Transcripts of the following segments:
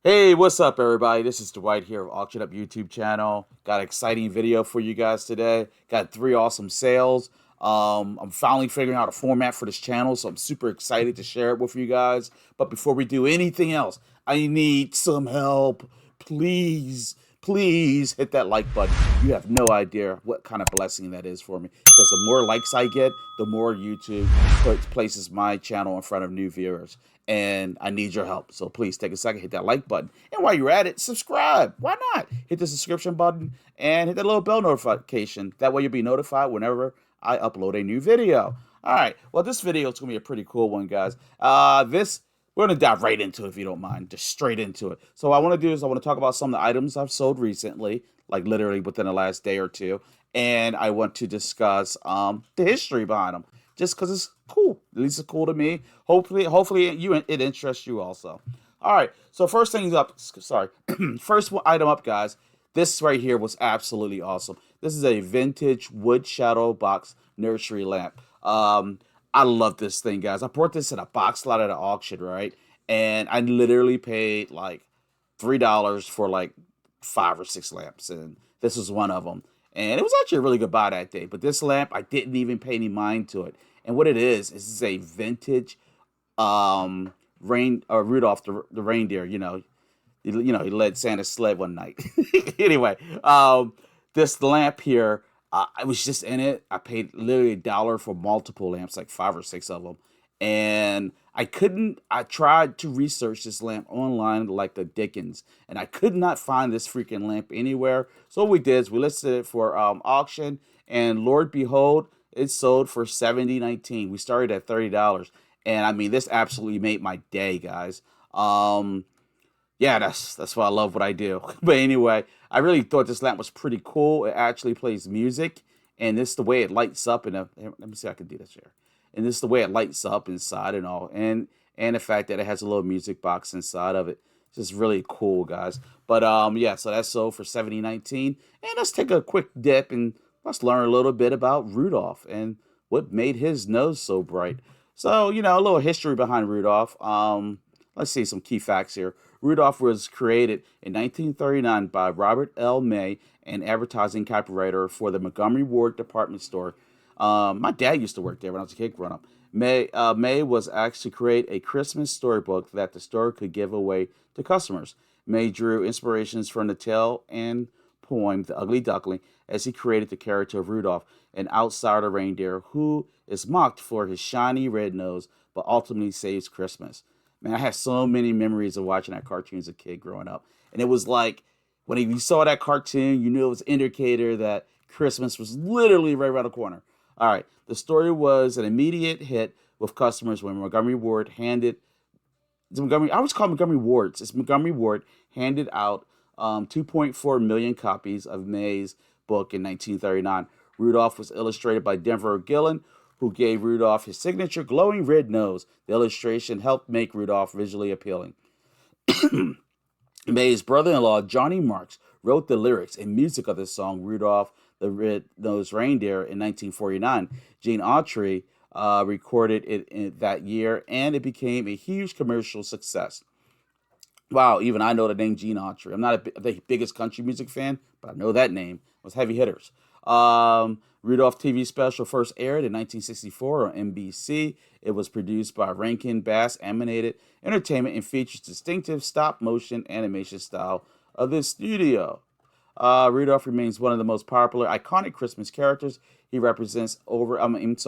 Hey, what's up, everybody? This is Dwight here of Auction Up YouTube channel. Got an exciting video for you guys today. Got three awesome sales. I'm finally figuring out a format for this channel, so I'm super excited to share it with you guys. But before we do anything else, I need some help. Please, please hit that like button. You have no idea what kind of blessing that is for me. Because the more likes I get, the more YouTube places my channel in front of new viewers, and I need your help. So please take a second, hit that like button. And while you're at it, subscribe. Why not? Hit the subscription button and hit that little bell notification. That way you'll be notified whenever I upload a new video. All right. Well, this video is going to be a pretty cool one, guys. We're going to dive right into it if you don't mind, just straight into it. So what I want to do is I want to talk about some of the items I've sold recently, like literally within the last day or two. And I want to discuss the history behind them just because it's cool. At least it's cool to me. Hopefully, it interests you also. All right. So first things up. Sorry. First item up, guys. This right here was absolutely awesome. This is a vintage wood shadow box nursery lamp. I love this thing, guys. I bought this in a box lot at an auction, right? And I literally paid like $3 for like 5 or 6 lamps, and this was one of them. And it was actually a really good buy that day. But this lamp, I didn't even pay any mind to it. And what it is this is a vintage Rudolph the reindeer. He led Santa's sled one night. Anyway, this lamp here, I was just in it. I paid literally $1 for multiple lamps, like 5 or 6 of them, and I couldn't. I tried to research this lamp online like the Dickens, and I could not find this freaking lamp anywhere. So what we did is we listed it for auction, and Lord behold, it sold for 70.19. We started at $30, and I mean this absolutely made my day, guys. Yeah, that's why I love what I do. But anyway, I really thought this lamp was pretty cool. It actually plays music, and this the way it lights up. Let me see if I can do this here. And this is the way it lights up inside and all, and the fact that it has a little music box inside of it. It's just really cool, guys. But yeah, so that's sold for 70.19. And let's take a quick dip and let's learn a little bit about Rudolph and what made his nose so bright. So, a little history behind Rudolph. Let's see some key facts here. Rudolph was created in 1939 by Robert L. May, an advertising copywriter for the Montgomery Ward department store. My dad used to work there when I was a kid growing up. May was asked to create a Christmas storybook that the store could give away to customers. May drew inspirations from the tale and poem The Ugly Duckling as he created the character of Rudolph, an outsider reindeer who is mocked for his shiny red nose but ultimately saves Christmas. Man, I have so many memories of watching that cartoon as a kid growing up. And it was like when you saw that cartoon, you knew it was an indicator that Christmas was literally right around the corner. All right, the story was an immediate hit with customers when Montgomery Ward handed Montgomery. I always call Montgomery Wards. It's Montgomery Ward handed out 2.4 million copies of May's book in 1939. Rudolph was illustrated by Denver Gillen, who gave Rudolph his signature glowing red nose. The illustration helped make Rudolph visually appealing. May's brother-in-law, Johnny Marks, wrote the lyrics and music of the song Rudolph the Red-Nosed Reindeer in 1949. Gene Autry recorded it that year, and it became a huge commercial success. Wow, even I know the name Gene Autry. I'm not the biggest country music fan, but I know that name. It was heavy hitters. Rudolph TV special first aired in 1964 on NBC. It was produced by Rankin Bass Animated Entertainment and features distinctive stop motion animation style of the studio. Rudolph remains one of the most popular, iconic Christmas characters. He represents overcoming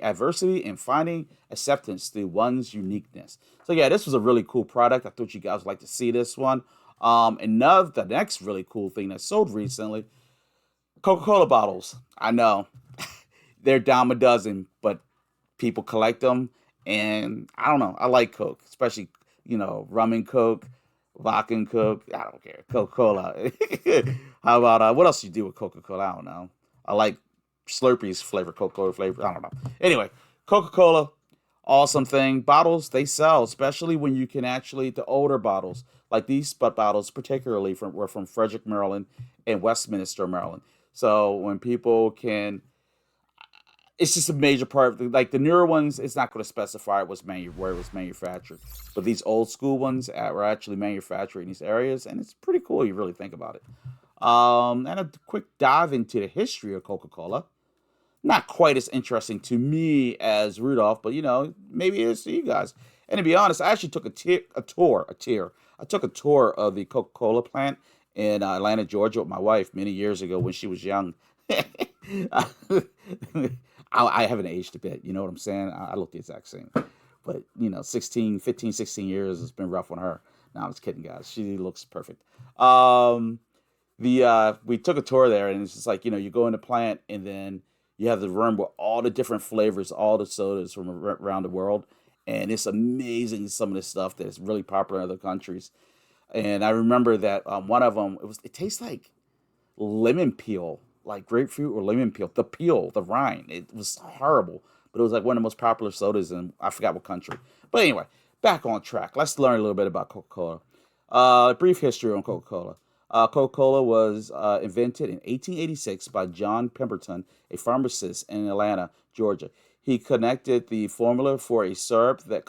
adversity and finding acceptance through one's uniqueness. So yeah, this was a really cool product. I thought you guys would like to see this one. The next really cool thing that sold recently, Coca-Cola bottles. I know they're dime a dozen, but people collect them, and I don't know. I like Coke, especially rum and Coke, vodka and Coke. I don't care. Coca-Cola. How about what else you do with Coca-Cola? I don't know. I like Slurpee's flavor, Coca-Cola flavor. I don't know. Anyway, Coca-Cola, awesome thing. Bottles they sell, especially when you can actually the older bottles like these bottles, particularly were from Frederick, Maryland, and Westminster, Maryland. So when people can It's just a major part. Like the newer ones, it's not going to specify where it was manufactured. But these old school ones were actually manufactured in these areas, and it's pretty cool. You really think about it. And a quick dive into the history of Coca Cola. Not quite as interesting to me as Rudolph, but maybe it is to you guys. And to be honest, I actually took I took a tour of the Coca Cola plant in Atlanta, Georgia, with my wife many years ago when she was young. I haven't aged a bit, you know what I'm saying? I look the exact same. But, 16, 15, 16 years has been rough on her. No, I'm just kidding, guys. She looks perfect. Um, the We took a tour there, and it's just like you go in the plant, and then you have the room with all the different flavors, all the sodas from around the world, and it's amazing some of the stuff that is really popular in other countries. And I remember that one of them, it tastes like lemon peel, like grapefruit or lemon peel. The peel, the rind, it was horrible, but it was like one of the most popular sodas in I forgot what country. But anyway, back on track. Let's learn a little bit about Coca Cola. Brief history on Coca Cola. Coca Cola was invented in 1886 by John Pemberton, a pharmacist in Atlanta, Georgia. He concocted a formula for a syrup that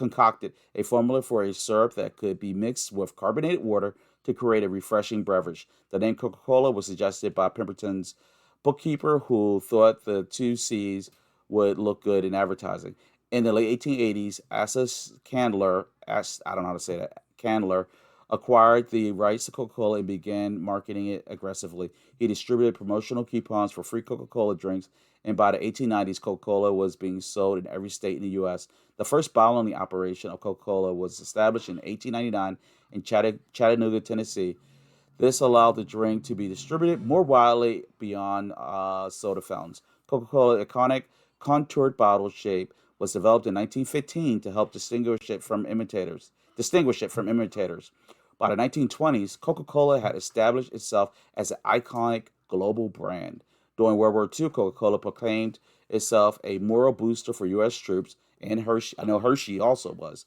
could be mixed with carbonated water to create a refreshing beverage. The name Coca Cola was suggested by Pemberton's bookkeeper, who thought the two C's would look good in advertising. In the late 1880s, Assus Candler, I don't know how to say that, Candler, acquired the rights to Coca Cola and began marketing it aggressively. He distributed promotional coupons for free Coca Cola drinks, and by the 1890s, Coca Cola was being sold in every state in the U.S. The first bottling operation of Coca Cola was established in 1899 in Chattanooga, Tennessee. This allowed the drink to be distributed more widely beyond soda fountains. Coca Cola iconic contoured bottle shape was developed in 1915 to help Distinguish it from imitators. By the 1920s, Coca Cola had established itself as an iconic global brand. During World War II, Coca Cola proclaimed itself a moral booster for U.S. troops, and Hershey, I know Hershey also was,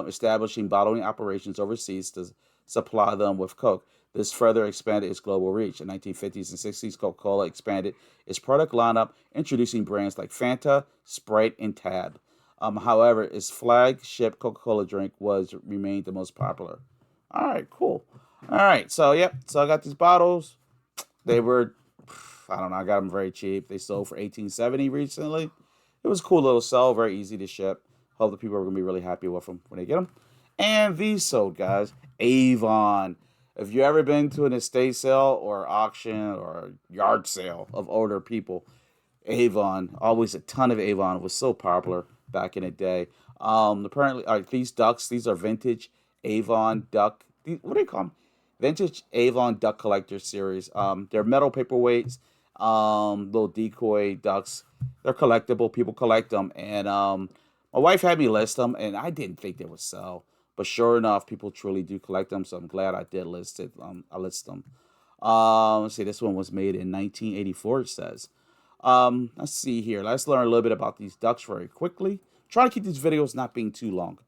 establishing bottling operations overseas to supply them with Coke. This further expanded its global reach. In the 1950s and 60s, Coca Cola expanded its product lineup, introducing brands like Fanta, Sprite, and Tab. However, its flagship Coca Cola drink was remained the most popular. All right, cool. All right, so yep, so I got these bottles. They were, I don't know, I got them very cheap. They sold for 1870 recently. It was a cool little sell, very easy to ship. Hope the people are gonna be really happy with them when they get them. And these sold, guys, Avon. If you ever been to an estate sale or auction or yard sale of older people, Avon, always a ton of Avon, was so popular back in the day. Apparently, these ducks, these are vintage Avon duck. What do they call them? Vintage Avon Duck Collector Series. They're metal paperweights, little decoy ducks. They're collectible. People collect them, and my wife had me list them, and I didn't think they would sell, but sure enough, people truly do collect them. So I'm glad I did list it. I list them. Let's see. This one was made in 1984. It says. Let's see here. Let's learn a little bit about these ducks very quickly. Try to keep these videos not being too long.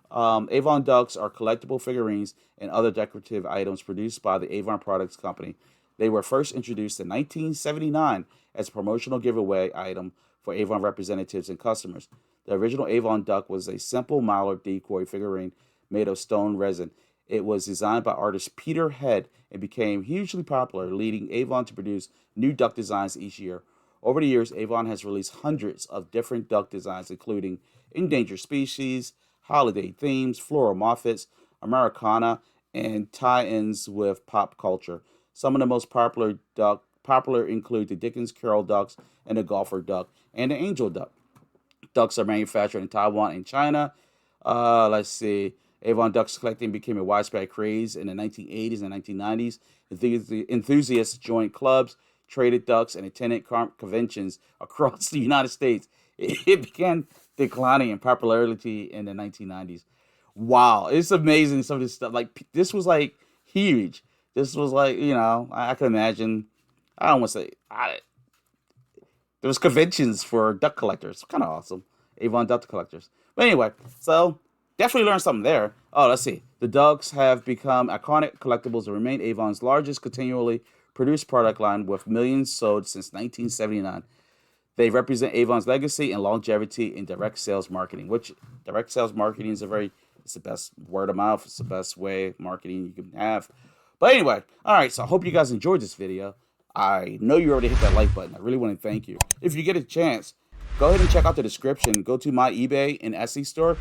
Avon ducks are collectible figurines and other decorative items produced by the Avon Products Company. They were first introduced in 1979 as a promotional giveaway item for Avon representatives and customers. The original Avon duck was a simple mallard decoy figurine made of stone resin. It was designed by artist Peter Head and became hugely popular, leading Avon to produce new duck designs each year. Over the years, Avon has released hundreds of different duck designs, including endangered species, holiday themes, floral motifs, Americana, and tie-ins with pop culture. Some of the most popular include the Dickens Carroll ducks and the Golfer duck and the Angel duck. Ducks are manufactured in Taiwan and China. Let's see. Avon ducks collecting became a widespread craze in the 1980s and 1990s. Enthusiasts joined clubs, traded ducks, and attended conventions across the United States. It began declining in popularity in the 1990s. Wow, it's amazing some of this stuff. Like this was like huge. This was like I can imagine. I don't want to say there was conventions for duck collectors. Kind of awesome. Avon duck collectors. But anyway, so definitely learned something there. Oh, let's see. The ducks have become iconic collectibles and remain Avon's largest continually produced product line with millions sold since 1979. They represent Avon's legacy and longevity in direct sales marketing, which direct sales marketing is it's the best word of mouth. It's the best way of marketing you can have. But anyway, all right. So I hope you guys enjoyed this video. I know you already hit that like button. I really want to thank you. If you get a chance, go ahead and check out the description. Go to my eBay and Etsy store.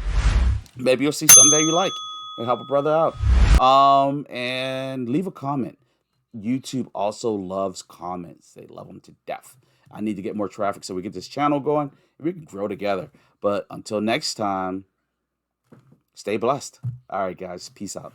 Maybe you'll see something that you like and help a brother out. And leave a comment. YouTube also loves comments. They love them to death. I need to get more traffic so we get this channel going and we can grow together. But until next time, stay blessed. All right, guys. Peace out.